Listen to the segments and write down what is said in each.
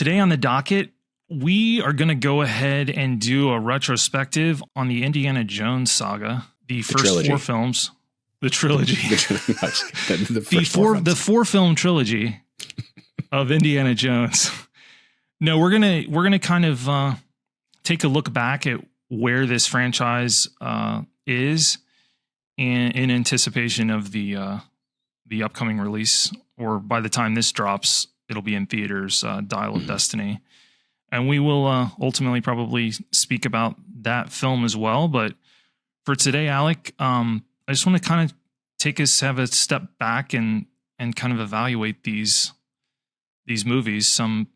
Today on the docket, we are going to go ahead and do a retrospective on the Indiana Jones Saga, the first trilogy. 4 films, the trilogy, the 4-film trilogy of Indiana Jones. No, we're gonna kind of take a look back at where this franchise is, in anticipation of the upcoming release, or by the time this drops, it'll be in theaters. Dial of Destiny, and we will ultimately probably speak about that film as well. But for today, Alec, I just want to kind of have a step back and kind of evaluate these movies. Some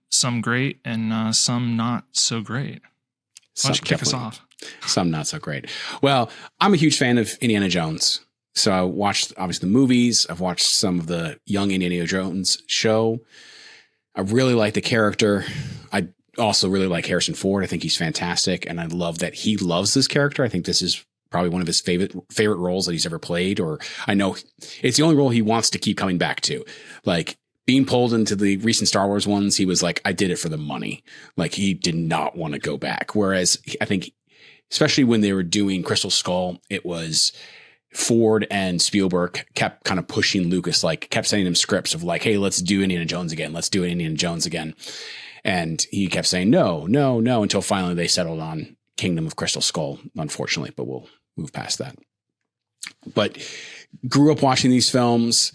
great and some not so great. Why don't you kick us off? Some not so great. Well, I'm a huge fan of Indiana Jones. So I watched, obviously, the movies. I've watched some of the Young Indiana Jones show. I really like the character. I also really like Harrison Ford. I think he's fantastic. And I love that he loves this character. I think this is probably one of his favorite roles that he's ever played. Or I know it's the only role he wants to keep coming back to. Like, being pulled into the recent Star Wars ones, he was like, I did it for the money. Like, he did not want to go back. Whereas I think, especially when they were doing Crystal Skull, it was Ford and Spielberg kept kind of pushing Lucas, like kept sending him scripts of like, hey, let's do Indiana Jones again. Let's do Indiana Jones again. And he kept saying, no, until finally they settled on Kingdom of Crystal Skull, unfortunately, but we'll move past that. But grew up watching these films,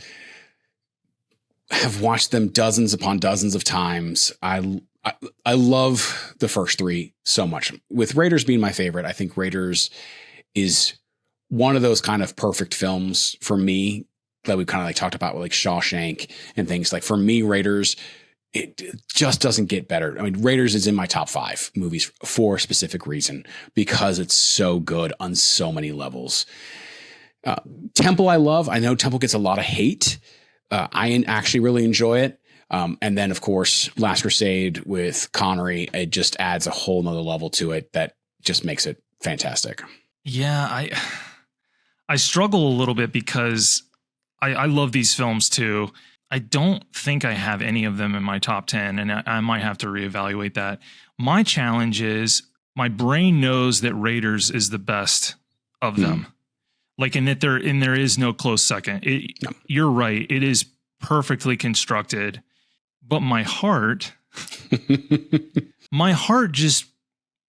have watched them dozens upon dozens of times. I love the first 3 so much. With Raiders being my favorite, I think Raiders is one of those kind of perfect films for me that we kind of like talked about with like Shawshank and things. Like, for me, Raiders, it just doesn't get better. I mean, Raiders is in my top 5 movies for a specific reason, because it's so good on so many levels. Temple I love. I know Temple gets a lot of hate. I actually really enjoy it. And then, of course, Last Crusade with Connery, it just adds a whole nother level to it that just makes it fantastic. Yeah, I struggle a little bit because I love these films too. I don't think I have any of them in my top 10, and I might have to reevaluate that. My challenge is my brain knows that Raiders is the best of them. Like, in that there is no close second. You're right. It is perfectly constructed, but my heart just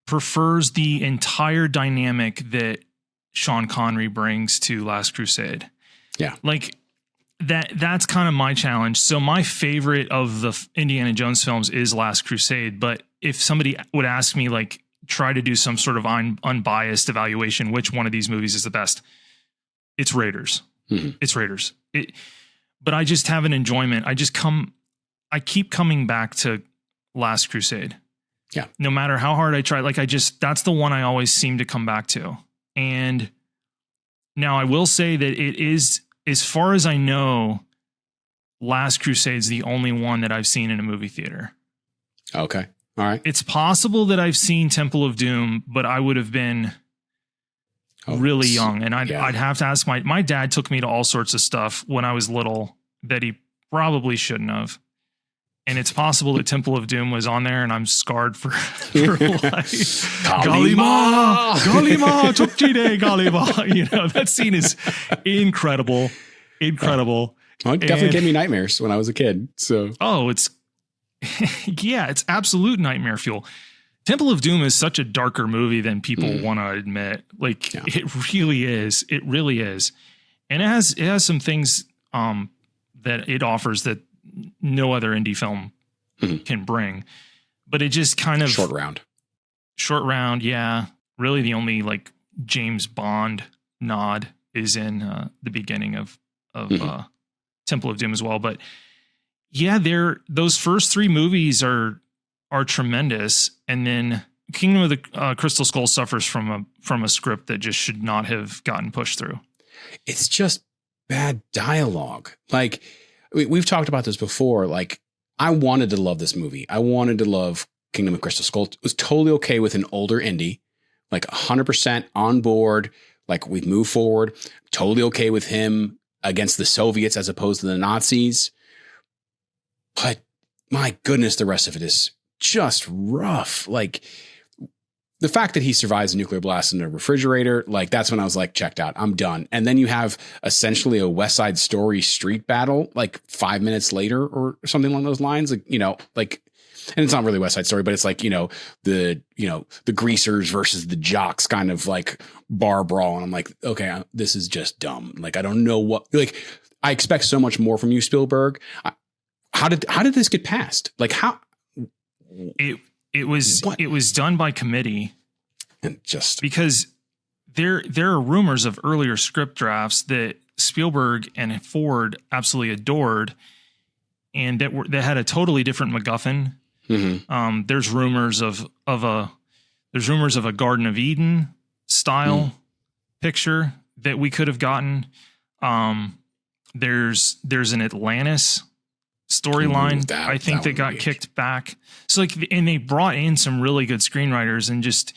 prefers the entire dynamic that Sean Connery brings to Last Crusade. Yeah. Like, that's kind of my challenge. So my favorite of the Indiana Jones films is Last Crusade. But if somebody would ask me, like, try to do some sort of unbiased evaluation, which one of these movies is the best? It's Raiders. It's Raiders. But I just have an enjoyment. I keep coming back to Last Crusade. Yeah. No matter how hard I try, that's the one I always seem to come back to. And now I will say that it is, as far as I know, Last Crusade's the only one that I've seen in a movie theater. Okay. All right. It's possible that I've seen Temple of Doom, but I would have been really young. And I'd have to ask my dad took me to all sorts of stuff when I was little that he probably shouldn't have. And it's possible that Temple of Doom was on there and I'm scarred for life. Galima, Chukchide, Galima. You know, that scene is incredible. Incredible. Well, it definitely gave me nightmares when I was a kid. So, it's it's absolute nightmare fuel. Temple of Doom is such a darker movie than people want to admit. Like, it really is. It really is. And it has some things that it offers that no other indie film can bring. But it just kind of Short round. Yeah. Really the only like James Bond nod is in the beginning of Temple of Doom as well. But yeah, those first 3 movies are tremendous, and then Kingdom of the Crystal Skull suffers from a script that just should not have gotten pushed through. It's just bad dialogue. Like, we've talked about this before. Like, I wanted to love this movie. I wanted to love Kingdom of Crystal Skull. It was totally okay with an older Indy, like 100% on board. Like, we've moved forward. Totally okay with him against the Soviets as opposed to the Nazis. But my goodness, the rest of it is just rough. Like the fact that he survives a nuclear blast in a refrigerator, like that's when I was like, checked out. I'm done. And then you have essentially a West Side Story street battle, like 5 minutes later or something along those lines. Like, you know, like, and it's not really West Side Story, but it's like, the greasers versus the jocks kind of like bar brawl. And I'm like, okay, this is just dumb. Like, I don't know what, like, I expect so much more from you, Spielberg. How did this get passed? Like how it was done by committee, and just because there are rumors of earlier script drafts that Spielberg and Ford absolutely adored, and that had a totally different MacGuffin. Mm-hmm. There's rumors of a Garden of Eden style picture that we could have gotten. There's an Atlantis storyline, I think, that got kicked back. So like, and they brought in some really good screenwriters, and just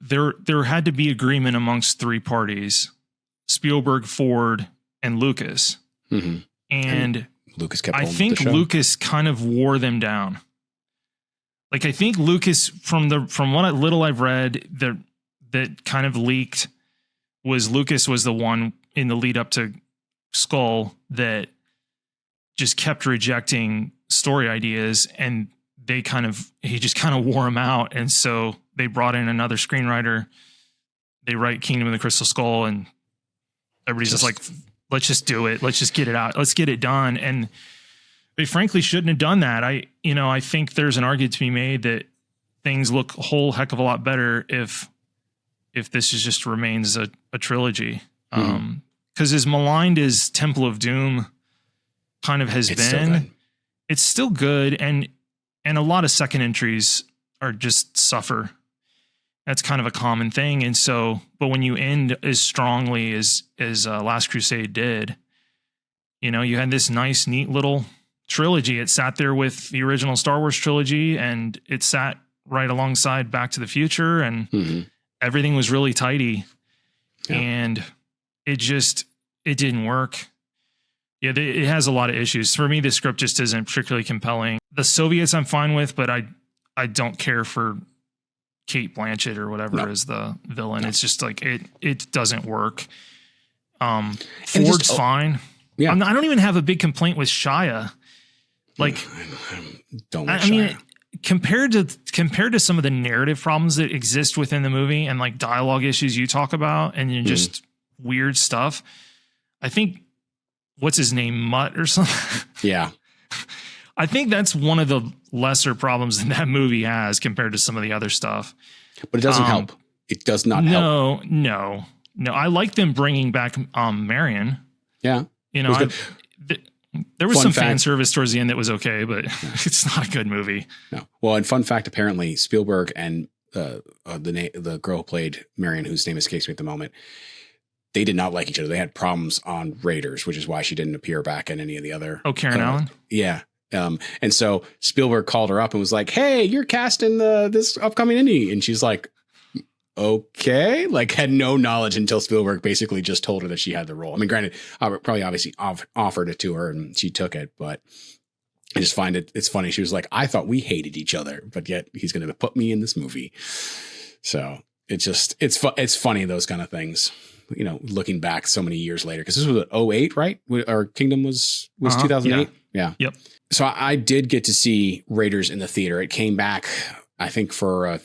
there had to be agreement amongst three parties: Spielberg, Ford, and Lucas. Mm-hmm. And Lucas kept I think Lucas kind of wore them down. Like, I think Lucas, from what little I've read that kind of leaked, Lucas was the one in the lead up to Skull that just kept rejecting story ideas, and he just kind of wore him out. And so they brought in another screenwriter. They write Kingdom of the Crystal Skull, and everybody's just like, let's just do it. Let's just get it out. Let's get it done. And they frankly shouldn't have done that. I think there's an argument to be made that things look a whole heck of a lot better if this just remains a trilogy. Because as maligned as Temple of Doom kind of has been, it's still good. And a lot of second entries are just suffer. That's kind of a common thing. And so, but when you end as strongly as Last Crusade did, you had this nice, neat little trilogy. It sat there with the original Star Wars trilogy, and it sat right alongside Back to the Future, and everything was really tidy. Yeah. And it didn't work. Yeah, it has a lot of issues. For me, the script just isn't particularly compelling. The Soviets I'm fine with, but I don't care for Kate Blanchett or whatever is the villain. No. It's just like, it doesn't work. Ford's fine. Yeah. I don't even have a big complaint with Shia. Like, don't like Shia. Mean, compared to some of the narrative problems that exist within the movie and like dialogue issues you talk about and just weird stuff, I think, what's his name, Mutt or something? Yeah. I think that's one of the lesser problems that movie has compared to some of the other stuff. But it doesn't help. It does not help. No. I like them bringing back Marion. Yeah. There was some fan service towards the end that was okay, but it's not a good movie. No. Well, and fun fact, apparently Spielberg and the girl who played Marion, whose name escapes me at the moment, they did not like each other. They had problems on Raiders, which is why she didn't appear back in any of the other. Oh, Karen Allen? Yeah. And so Spielberg called her up and was like, hey, you're cast in this upcoming Indy. And she's like, okay, like had no knowledge until Spielberg basically just told her that she had the role. I mean, granted, probably obviously offered it to her and she took it, but I just find it's funny. She was like, I thought we hated each other, but yet he's going to put me in this movie. So it's funny, those kind of things, looking back so many years later, because this was 2008, right? Our Kingdom was 2008. Yeah. Yep. So I did get to see Raiders in the theater. It came back, I think, for a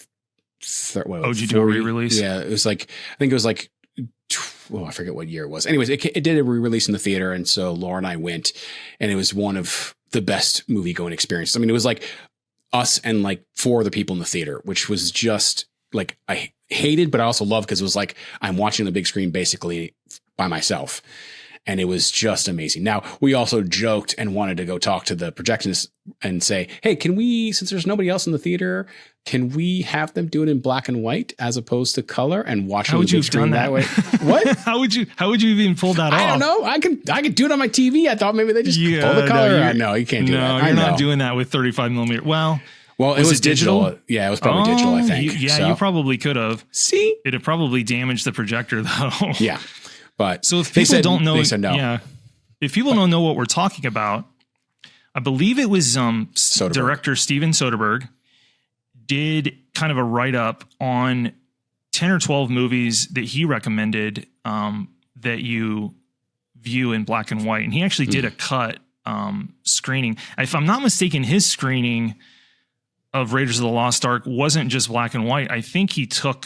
OG re-release. Yeah, it was like, I think it was like, I forget what year it was. Anyways, it did a re-release in the theater, and so Laura and I went, and it was one of the best movie-going experiences. I mean, it was like us and like 4 other people in the theater, which was just like, I hated, but I also loved, because it was like I'm watching the big screen basically by myself. And it was just amazing. Now, we also joked and wanted to go talk to the projectionists and say, hey, can we, since there's nobody else in the theater, can we have them do it in black and white as opposed to color and watch on the big screen that way? What? How would you even pull that off? I don't know. I could do it on my TV. I thought maybe they just pull the color. No, you can't do that. No, you're not doing that with 35 millimeter. Well, it was digital. Yeah, it was probably digital, I think. You probably could have. See? It'd probably damaged the projector, though. Yeah. But so if people don't know, if people don't know what we're talking about, I believe it was Soderbergh. director Steven Soderbergh did kind of a write-up on 10 or 12 movies that he recommended that you view in black and white. And he actually did a cut screening. If I'm not mistaken, his screening of Raiders of the Lost Ark wasn't just black and white. I think he took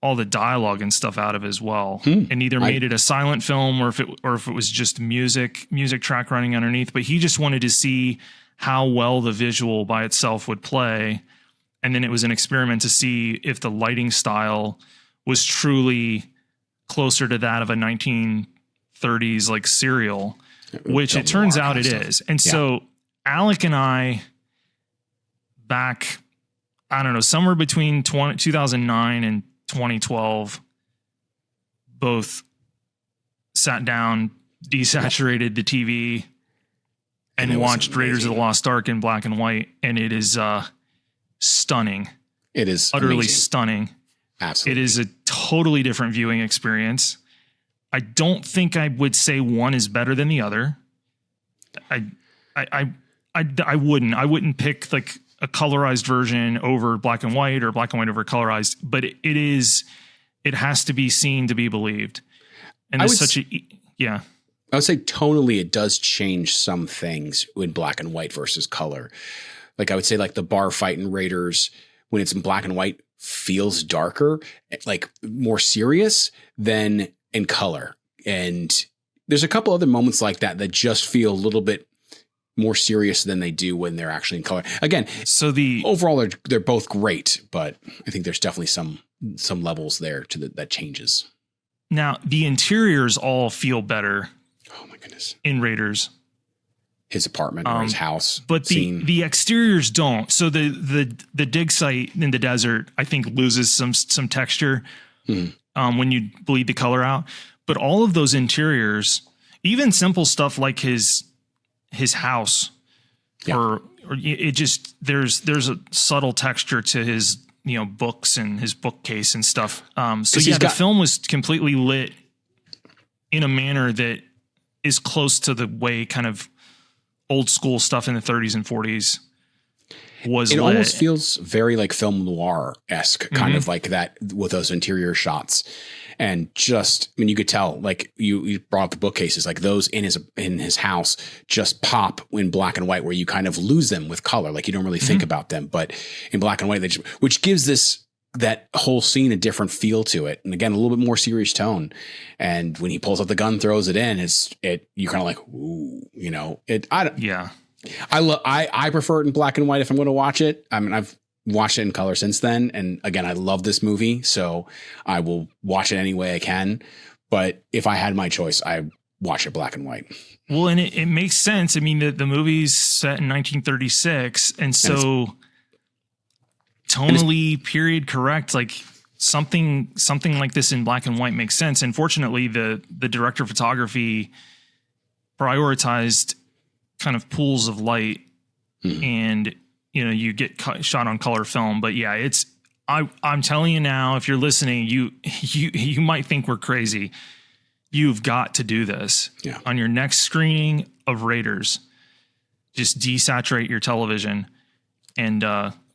all the dialogue and stuff out of it as well, and either made it a silent film or if it was just music track running underneath. But he just wanted to see how well the visual by itself would play. And then it was an experiment to see if the lighting style was truly closer to that of a 1930s like serial, which it turns out it is. And so Alec and I, back, I don't know, somewhere between 2009 and 2012, both sat down, desaturated the TV, and watched Raiders of the Lost Ark in black and white. And it is stunning. It is utterly amazing. Stunning. Absolutely. It is a totally different viewing experience. I don't think I would say one is better than the other. I wouldn't pick like a colorized version over black and white or black and white over colorized, but it has to be seen to be believed. And it's such I would say tonally it does change some things in black and white versus color. Like I would say like the bar fight in Raiders when it's in black and white feels darker, like more serious than in color. And there's a couple other moments like that just feel a little bit more serious than they do when they're actually in color. Again, so overall they're both great, but I think there's definitely some levels there that changes. Now the interiors all feel better. Oh my goodness. In Raiders. His apartment or his house. But the exteriors don't. So the dig site in the desert, I think, loses some texture when you bleed the color out. But all of those interiors, even simple stuff like his house, or it just there's a subtle texture to his books and his bookcase and stuff. The film was completely lit in a manner that is close to the way kind of old school stuff in the 30s and 40s was. It lit. Almost feels very like film noir-esque, kind of like that with those interior shots. And just, I mean, you could tell, like you brought up the bookcases, like those in his house just pop in black and white, where you kind of lose them with color. Like you don't really think about them, but in black and white, which gives that whole scene a different feel to it. And again, a little bit more serious tone. And when he pulls out the gun, throws it in, you're kind of like, ooh, I prefer it in black and white if I'm going to watch it. I mean, I've watched it in color since then. And again, I love this movie, so I will watch it any way I can. But if I had my choice, I watch it black and white. Well, and it makes sense. I mean, the movie's set in 1936. And so tonally period correct, like something like this in black and white makes sense. And fortunately, the director of photography prioritized kind of pools of light and you get shot on color film. But yeah, I'm telling you now, if you're listening, you might think we're crazy. You've got to do this on your next screening of Raiders. Just desaturate your television and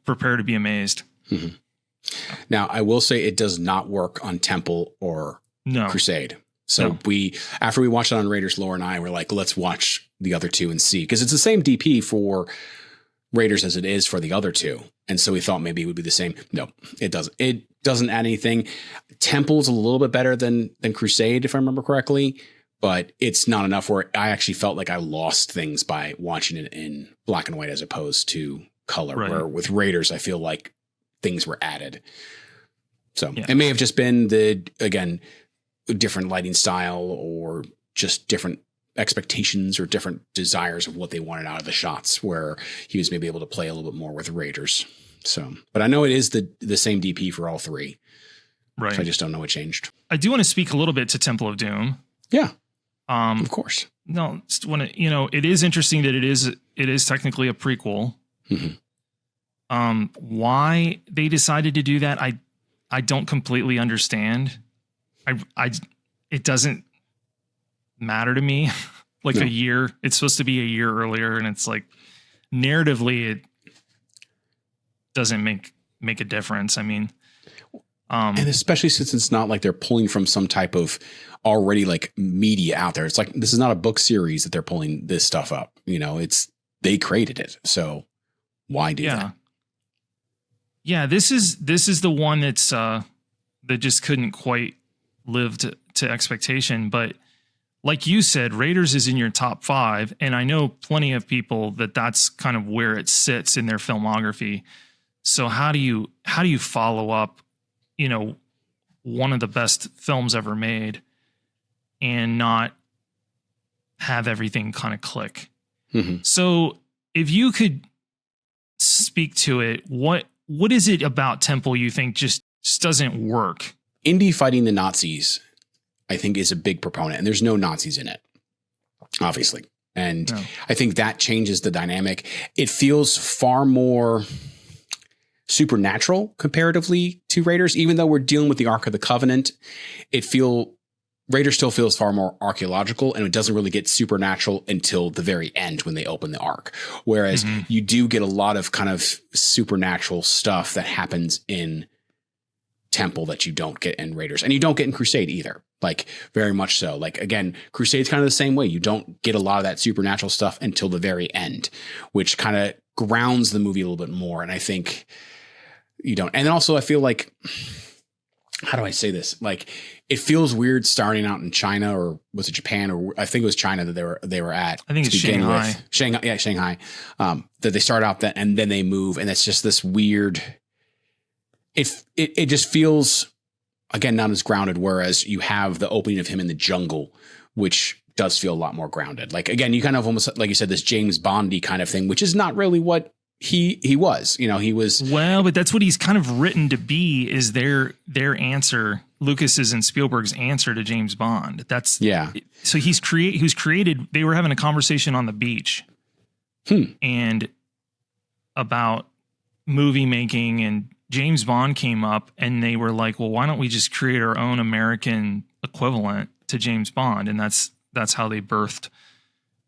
prepare to be amazed. Mm-hmm. Now, I will say it does not work on Temple or Crusade. So after we watched it on Raiders, Laura and I were like, let's watch the other two and see, because it's the same DP for Raiders as it is for the other two. And so we thought maybe it would be the same. No, it doesn't. It doesn't add anything. Temple's a little bit better than Crusade, if I remember correctly, but it's not enough where I actually felt like I lost things by watching it in black and white as opposed to color, where with Raiders, I feel like things were added. So it may have just been different lighting style or just different expectations or different desires of what they wanted out of the shots, where he was maybe able to play a little bit more with Raiders. So, but I know it is the same DP for all three. Right. So I just don't know what changed. I do want to speak a little bit to Temple of Doom. Yeah. Of course. No, it is interesting that it is technically a prequel. Mm-hmm. Why they decided to do that, I don't completely understand. It doesn't matter to me. like a year. It's supposed to be a year earlier, and it's like narratively it doesn't make a difference. I mean, and especially since it's not like they're pulling from some type of already like media out there. It's like, this is not a book series that they're pulling this stuff up. You know, they created it. So why do that? Yeah. This is the one that's, that just couldn't quite live to expectation. But like you said, Raiders is in your top 5. And I know plenty of people that's kind of where it sits in their filmography. So how do you follow up, you know, one of the best films ever made and not have everything kind of click? Mm-hmm. So if you could speak to it, what is it about Temple you think just doesn't work? Indy fighting the Nazis, I think, is a big proponent, and there's no Nazis in it, obviously. And no. I think that changes the dynamic. It feels far more supernatural comparatively to Raiders, even though we're dealing with the Ark of the Covenant. Raiders still feels far more archaeological, and it doesn't really get supernatural until the very end when they open the Ark. Whereas you do get a lot of kind of supernatural stuff that happens in Temple that you don't get in Raiders, and you don't get in Crusade either. Like, very much so. Like, again, Crusade's kind of the same way. You don't get a lot of that supernatural stuff until the very end, which kind of grounds the movie a little bit more. And I think you don't. And then also I feel like, how do I say this? Like, it feels weird starting out in China, or was it Japan, or I think it was China that they were at. I think it's Shanghai. Shanghai. That they start out that, and then they move, and it's just this weird. It just feels, again, not as grounded. Whereas you have the opening of him in the jungle, which does feel a lot more grounded. Like, again, you kind of almost, like you said, this James Bondy kind of thing, which is not really what he was. You know, he was. Well, but that's what he's kind of written to be, is their answer. Lucas's and Spielberg's answer to James Bond. That's So he was created. They were having a conversation on the beach, and about movie making, and James Bond came up, and they were like, "Well, why don't we just create our own American equivalent to James Bond?" And that's how they birthed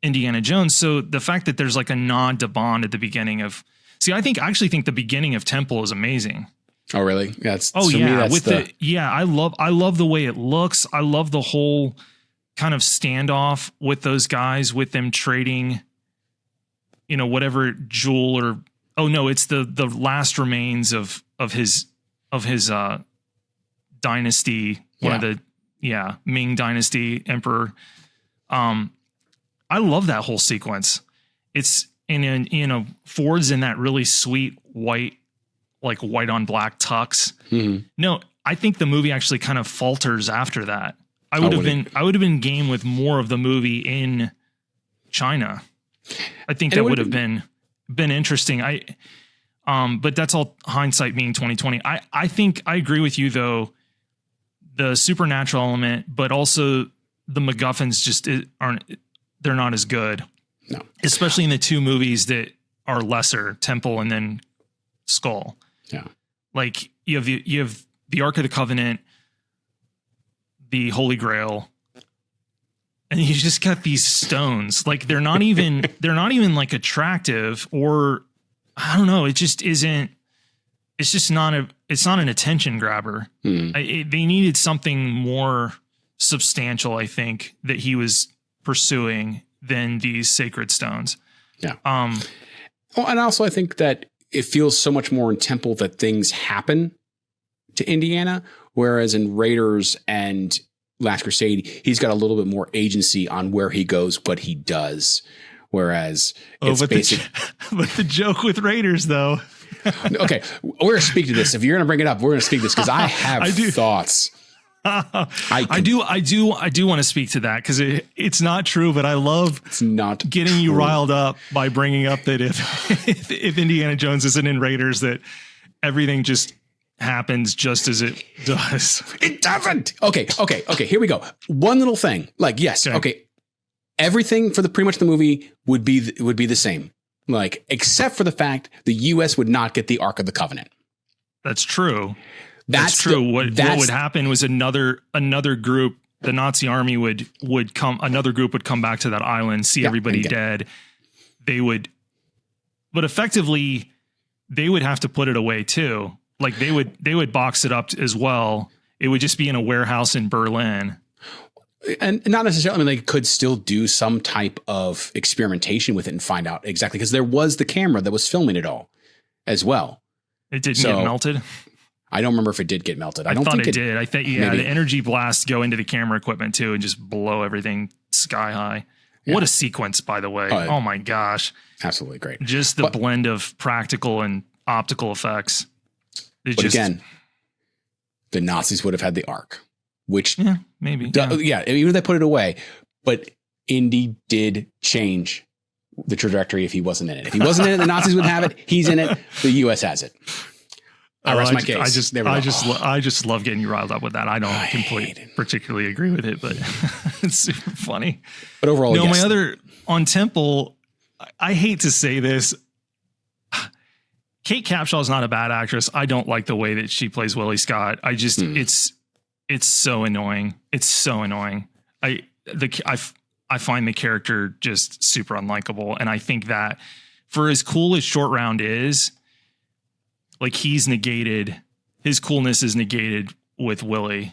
Indiana Jones. So the fact that there's like a nod to Bond at the beginning of, I actually think the beginning of Temple is amazing. Oh, really? Yeah. I love the way it looks. I love the whole kind of standoff with those guys, with them trading, you know, whatever jewel, or, oh no, it's the last remains of his dynasty, one of the Ming dynasty emperor. I love that whole sequence. It's Ford's in that really sweet white on black tux. Mm-hmm. No, I think the movie actually kind of falters after that. I would have been game with more of the movie in China. I think that would have been interesting. But that's all hindsight being 2020. I think I agree with you though. The supernatural element, but also the MacGuffins just they're not as good. No. Especially in the two movies that are lesser, Temple and then Skull. Yeah. Like you have the Ark of the Covenant, the Holy Grail, and you just got these stones. Like they're not even like attractive, or I don't know. It just isn't. It's just not an attention grabber. They needed something more substantial, I think, that he was pursuing than these sacred stones. Yeah. Well, and also I think that it feels so much more in Temple that things happen to Indiana, whereas in Raiders and Last Crusade, he's got a little bit more agency on where he goes, what he does. Whereas it's but the joke with Raiders, though. Okay, we're going to speak to this. If you're going to bring it up, we're going to speak to this because I have thoughts. I do want to speak to that because it's not true, but I love getting you riled up by bringing up that if Indiana Jones isn't in Raiders, that everything just happens just as it does. It doesn't. Okay. Here we go. One little thing. Like, yes. Okay. Everything for pretty much the movie would be the same. Like, except for the fact the U.S. would not get the Ark of the Covenant. That's true. That's true. What would happen was another group the Nazi army would come, another group would come back to that island, see everybody dead. But effectively they would have to put it away too. Like they would box it up as well. It would just be in a warehouse in Berlin. And not necessarily, I mean, they could still do some type of experimentation with it and find out exactly, because there was the camera that was filming it all as well. It didn't get melted. I don't remember if it did get melted. I don't thought think it did. I think, the energy blasts go into the camera equipment too and just blow everything sky high. Yeah. What a sequence, by the way. Oh my gosh. Absolutely great. Just the blend of practical and optical effects. Again, the Nazis would have had the Ark, which maybe. Even if they put it away, but Indy did change the trajectory if he wasn't in it. If he wasn't in it, the Nazis would have it. He's in it. The U.S. has it. I rest my case. I just love getting you riled up with that. I don't particularly agree with it, but it's super funny. But overall, my other on Temple, I hate to say this. Kate Capshaw is not a bad actress. I don't like the way that she plays Willie Scott. I just it's so annoying. It's so annoying. I find the character just super unlikable, and I think that for as cool as Short Round is, like his coolness is negated with Willie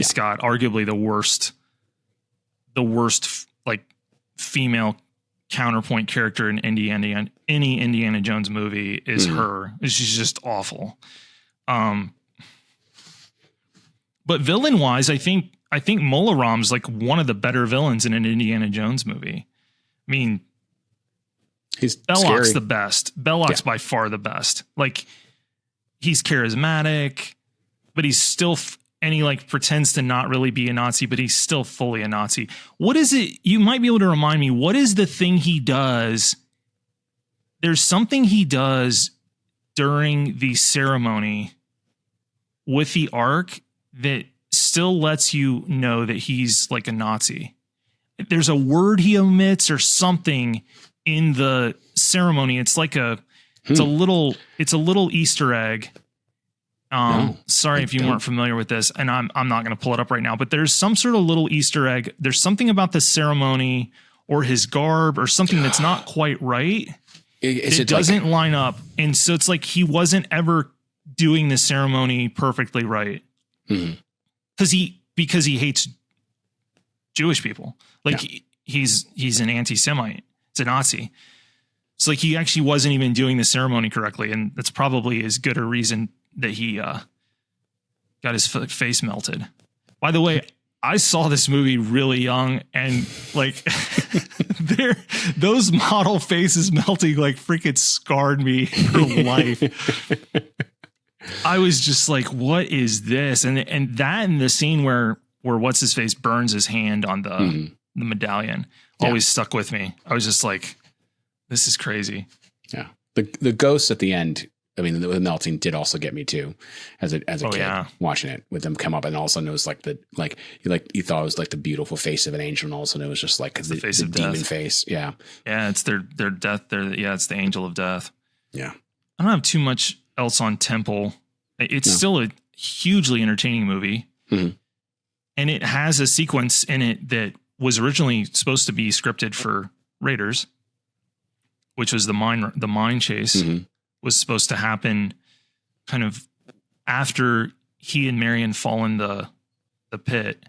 Scott, arguably the worst like female counterpoint character in any Indiana Jones movie is her. She's just awful. But villain wise, I think Molaram's like one of the better villains in an Indiana Jones movie. I mean, Belloc's the best. Belloc's by far the best. Like, he's charismatic, but he's still, and he like pretends to not really be a Nazi, but he's still fully a Nazi. What is it? You might be able to remind me, what is the thing he does? There's something he does during the ceremony with the Ark that still lets you know that he's like a Nazi. There's a word he omits or something in the ceremony. It's like it's a little Easter egg. Sorry if you weren't familiar with this, and I'm not going to pull it up right now, but there's some sort of little Easter egg. There's something about the ceremony or his garb or something that's not quite right. It doesn't line up. And so it's like he wasn't ever doing the ceremony perfectly right. Because he hates Jewish people. Like he's an anti-Semite. It's a Nazi. It's like he actually wasn't even doing the ceremony correctly. And that's probably as good a reason that he got his face melted. By the way, I saw this movie really young, and like those model faces melting like freaking scarred me for life. I was just like, what is this? And the scene where what's his face burns his hand on the medallion always stuck with me. I was just like, this is crazy. Yeah. The ghosts at the end, I mean, the melting did also get me too, as a kid watching it with them come up, and all of a sudden it was you thought it was like the beautiful face of an angel, and all of a sudden it was just like the face of demon death. Face. Yeah. Yeah. It's their death. It's the angel of death. Yeah. I don't have too much else on Temple. It's still a hugely entertaining movie. And it has a sequence in it that was originally supposed to be scripted for Raiders, which was the mine chase. Was supposed to happen kind of after he and Marion fall in the pit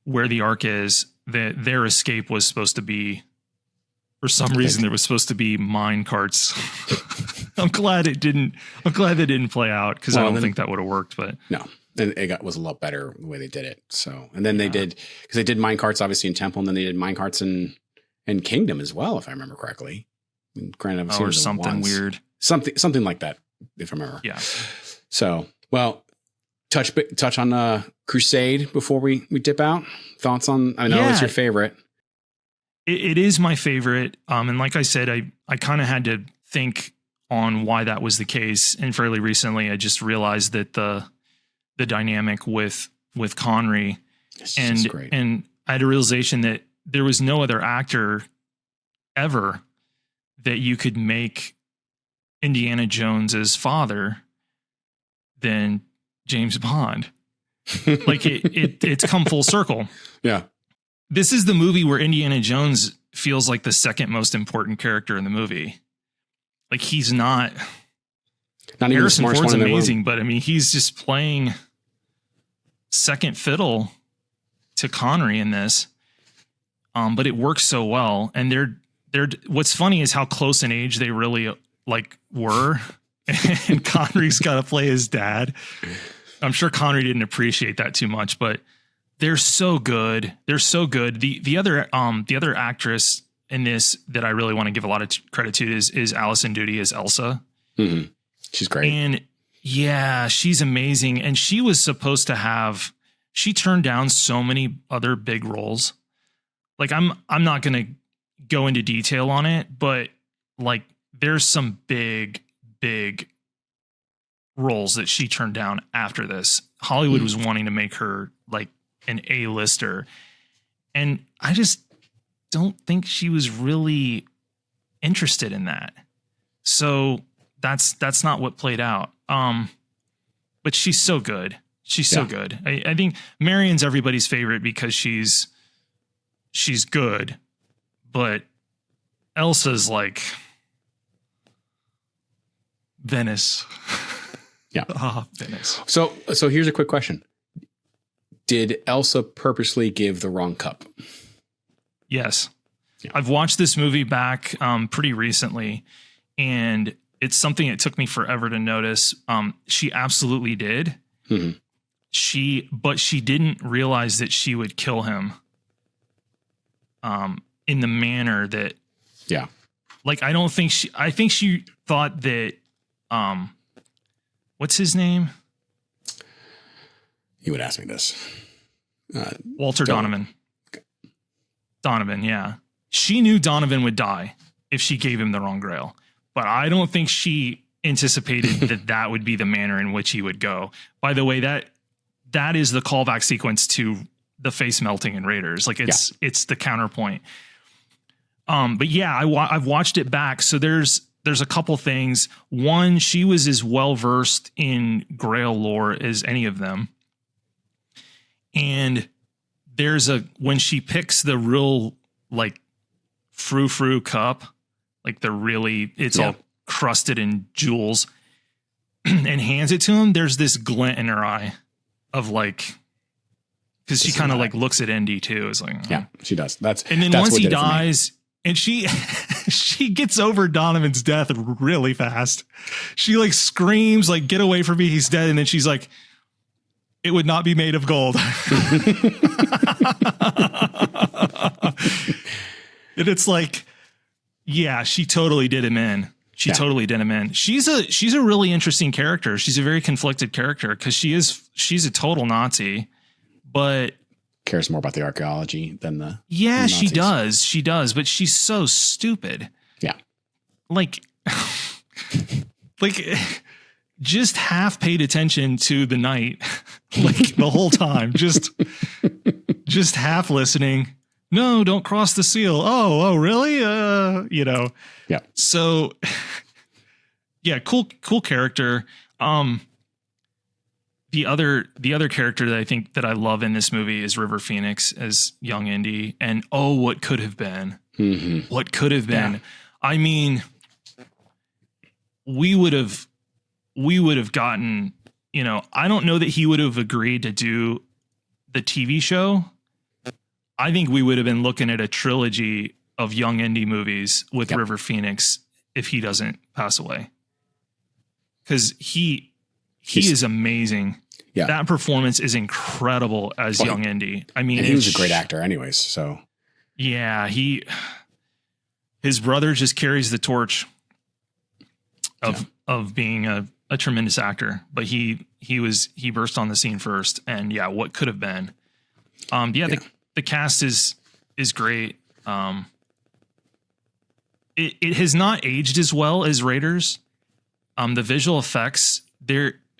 where the Ark is. That their escape was supposed to be, for some reason, there was supposed to be mine carts. I'm glad they didn't play out, because I don't think that would have worked. But no, and was a lot better the way they did it. So, and then they did, because they did mine carts obviously in Temple, and then they did mine carts in Kingdom as well, if I remember correctly. And granted, or something weird. Something like that, if I remember. Yeah. So, well, touch on Crusade before we dip out. Thoughts on? I know it's your favorite. It is my favorite. And like I said, I kind of had to think on why that was the case. And fairly recently, I just realized that the dynamic with Connery, and I had a realization that there was no other actor ever that you could make Indiana Jones's father than James Bond. Like it's come full circle. Yeah. This is the movie where Indiana Jones feels like the second most important character in the movie. Like he's not even Harrison the smartest Ford's one in the amazing, room. but I mean, he's just playing second fiddle to Connery in this. But it works so well. And what's funny is how close in age they really like were. And Connery's got to play his dad. I'm sure Connery didn't appreciate that too much, but they're so good. They're so good. The other actress in this that I really want to give a lot of credit to is Alison Doody as Elsa. Mm-hmm. She's great. And yeah, she's amazing. And she was supposed to she turned down so many other big roles. Like I'm not going to go into detail on it, but like there's some big roles that she turned down after this. Hollywood was wanting to make her like an A-lister. And I just don't think she was really interested in that. So that's not what played out. But she's so good. She's so good. I think Marion's everybody's favorite because she's good, but Elsa's like Venice. Yeah. Venice. So here's a quick question. Did Elsa purposely give the wrong cup? Yes. Yeah. I've watched this movie back pretty recently, and it's something that took me forever to notice. She absolutely did. Mm-hmm. But she didn't realize that she would kill him in the manner that, like, I think she thought that, what's his name? You would ask me this. Walter Donovan. Okay. Donovan, yeah. She knew Donovan would die if she gave him the wrong grail, but I don't think she anticipated that would be the manner in which he would go. By the way, that is the callback sequence to the face melting in Raiders. Like it's the counterpoint. But yeah, I've watched it back. So there's a couple things. One, she was as well versed in Grail lore as any of them. And when she picks the real like frou-frou cup, like it's all crusted in jewels, and hands it to him, there's this glint in her eye of like, because she kind of like looks at Indy too. It's like, yeah, she does. And then once he dies, and she gets over Donovan's death really fast. She like screams like, "Get away from me, he's dead!" And then she's like, "It would not be made of gold." And it's like, yeah, she totally did him in. Totally did him in. She's a really interesting character. She's a very conflicted character because she's a total Nazi, but cares more about the archaeology than the she does, but she's so stupid. Yeah. Like just half paid attention to the night, like the whole time, just half listening. No, don't cross the seal. Oh, really? Yeah. So yeah, cool character. The other character that I think that I love in this movie is River Phoenix as young Indy, and what could have been. Mm-hmm. What could have been. Yeah. I mean, we would have gotten, I don't know that he would have agreed to do the TV show. I think we would have been looking at a trilogy of young Indy movies with River Phoenix if he doesn't pass away. Because he is amazing. Yeah. That performance is incredible as young Indy. I mean, and he was a great actor anyways. So yeah, his brother just carries the torch of being a tremendous actor, but he burst on the scene first, and what could have been. The cast is great. It has not aged as well as Raiders. The visual effects,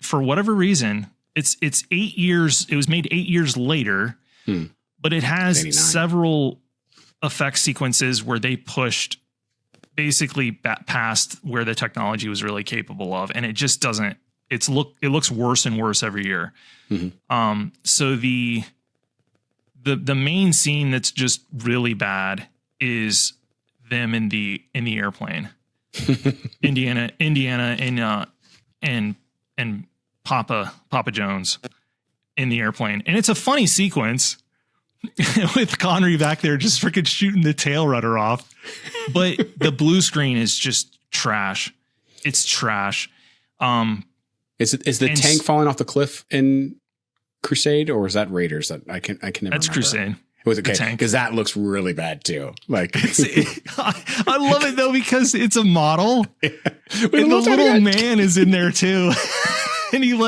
for whatever reason, it's 8 years. It was made 8 years later, but it has 89. Several effect sequences where they pushed basically past where the technology was really capable of, and it just doesn't it looks worse and worse every year. So the main scene that's just really bad is them in the airplane. Indiana and Papa Jones in the airplane. And it's a funny sequence with Connery back there just freaking shooting the tail rudder off. But the blue screen is just trash. It's trash. Is the tank falling off the cliff in Crusade, or is that Raiders? That I can never remember. That's Crusade. It was okay because that looks really bad too. Like I love it though because it's a model, and the little man is in there too, and you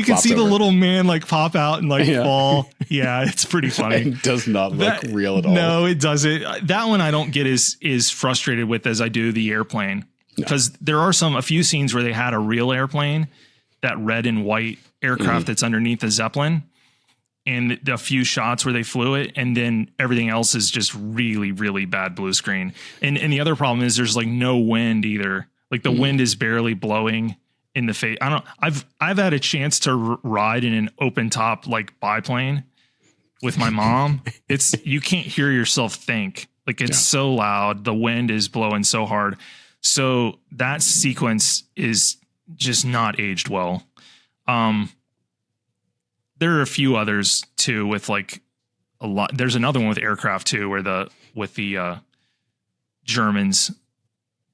can see the little man like pop out and like fall. Yeah, it's pretty funny. It does not look real at all. No, it doesn't. That one I don't get as frustrated with as I do the airplane, because there are a few scenes where they had a real airplane, that red and white aircraft that's underneath the Zeppelin, and a few shots where they flew it, and then everything else is just really, really bad blue screen. And the other problem is there's like no wind either. Like the wind is barely blowing in the face. I've had a chance to ride in an open top like biplane with my mom. You can't hear yourself think. Like it's so loud. The wind is blowing so hard. So that sequence is just not aged well. There are a few others too with like a lot. There's another one with aircraft too, where the Germans,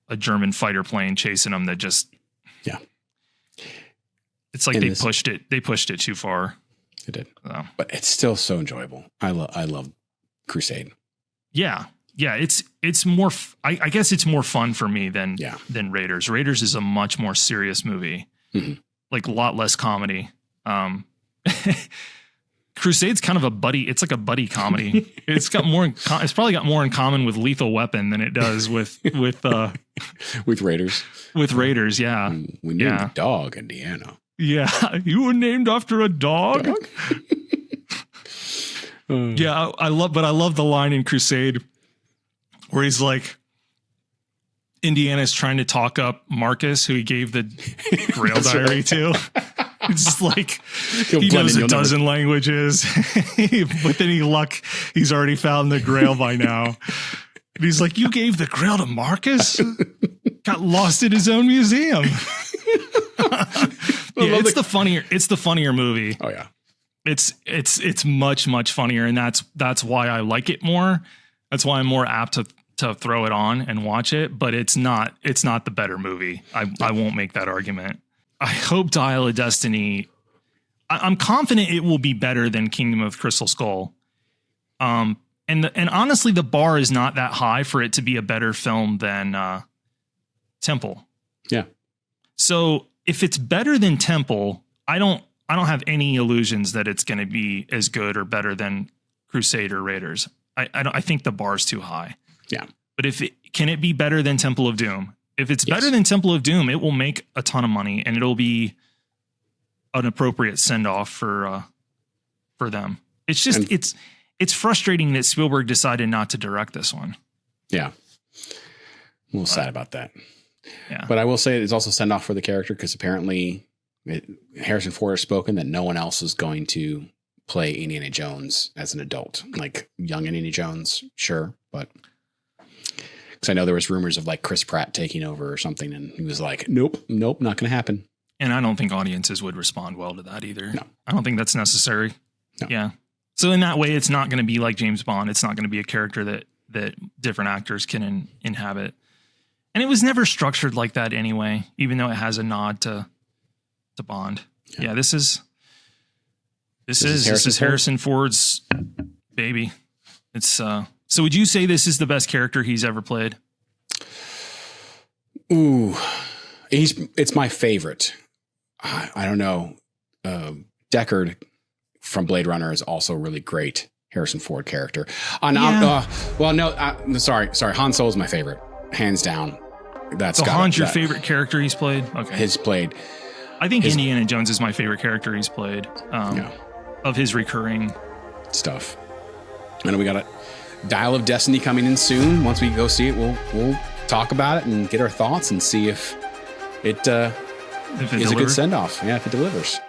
a German fighter plane chasing them that just, it's like they pushed it too far. It did. But it's still so enjoyable. I love Crusade. Yeah. Yeah. It's more, I guess it's more fun for me than Raiders. Raiders is a much more serious movie, like a lot less comedy. Crusade's kind of a buddy. It's like a buddy comedy. It's probably got more in common with Lethal Weapon than it does with Raiders. With Raiders, yeah. We named the dog Indiana. Yeah, you were named after a dog. Yeah, I love the line in Crusade where he's like, Indiana's trying to talk up Marcus, who he gave the Grail diary to. It's just like he knows a dozen languages, with any luck, he's already found the Grail by now. And he's like, "You gave the Grail to Marcus? Got lost in his own museum." It's the funnier movie. Oh yeah, it's much funnier, and that's why I like it more. That's why I'm more apt to throw it on and watch it. But it's not the better movie. I won't make that argument. I hope Dial of Destiny, I'm confident it will be better than Kingdom of Crystal Skull. And honestly, the bar is not that high for it to be a better film than Temple. Yeah. So if it's better than Temple, I don't have any illusions that it's going to be as good or better than Crusade or Raiders. I think the bar's too high. Yeah. But can it be better than Temple of Doom? If it's better than Temple of Doom, it will make a ton of money, and it'll be an appropriate send-off for them. It's just it's frustrating that Spielberg decided not to direct this one. Yeah, a little sad about that. Yeah, but I will say it's also send-off for the character, because apparently Harrison Ford has spoken that no one else is going to play Indiana Jones as an adult, like young Indiana Jones. Sure, but. Because I know there was rumors of like Chris Pratt taking over or something, and he was like, nope, not going to happen. And I don't think audiences would respond well to that either. No. I don't think that's necessary. No. Yeah. So in that way, it's not going to be like James Bond. It's not going to be a character that different actors can inhabit. And it was never structured like that anyway, even though it has a nod to Bond. Yeah, this is Harrison Ford's baby. It's So would you say this is the best character he's ever played? Ooh, it's my favorite. I don't know. Deckard from Blade Runner is also a really great Harrison Ford character. Sorry. Han Solo is my favorite, hands down. Han's your favorite characte he's played? Okay. I think Indiana Jones is my favorite character he's played. Of his recurring stuff. I know we got it. Dial of Destiny coming in soon. Once we go see it, we'll talk about it and get our thoughts and see if it If it is a good delivers. send off. Yeah, if it delivers.